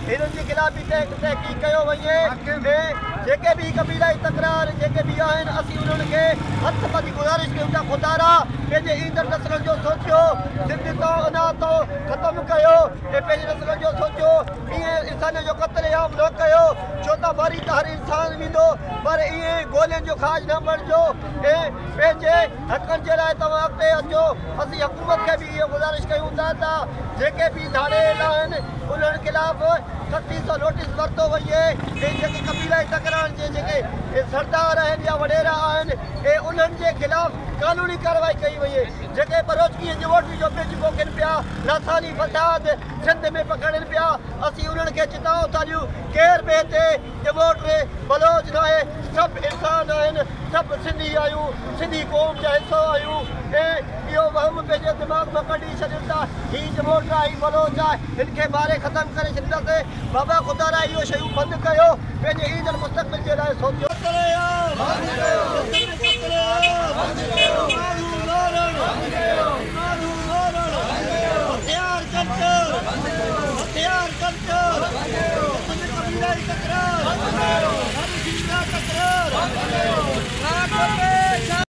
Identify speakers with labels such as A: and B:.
A: हिननि जे ख़िलाफ़ बि तहक़ीक़ कयो वञे ऐं जेके बि क़बीलाई तकरार जेके बि आहिनि असीं उन्हनि खे हथ ॿधी गुज़ारिश कयूं था ख़ुदा पंहिंजे ईंदड़ नसलनि जो सोचियो सिंध तो अना तो ख़तमु कयो ऐं पंहिंजे नसलनि जो सोचियो ईअं इंसान जो क़त्लेआम न कयो छो त मरी त हर इंसानु वेंदो पर ईअं गोलियुनि जो खाज न बणिजो ऐं पंहिंजे हक़नि जे लाइ तव्हां अॻिते अचो असीं हुकूमत खे बि इहो गुज़ारिश कयूं था त जेके बि धाड़ेल आहिनि उन्हनि ख़िलाफ़ सख़्ती सां नोटिस वरितो वञे ऐं जेके क़बीलाई तकरार जे जेके सरदार आहिनि या वॾेरा आहिनि ऐं उन्हनि जे ख़िलाफ़ कानूनी कार्रवाई कई वञे जेके बरोचकीअ जी वोट जो बिज पोखनि पिया लासानी फसाद सिंध में पकड़नि पिया असीं उन्हनि खे चिताऊं था ॾियूं केर बि हिते डिवोट बलोच न आहे सभु इंसान आहिनि सभु सिंधी आहियूं सिंधी क़ौम जा हिसो आहियूं ऐं इहो वहम पंहिंजे दिमाग़ मां कढी छॾियूं था हीअ डिवोट आहे हीअ बलोच आहे हिन खे मारे ख़तमु करे छॾींदासीं बाबा ख़ुदा इहो शयूं बंदि कयो पंहिंजे ईंदड़ मुस्तक़बिल जे लाइ सोचियो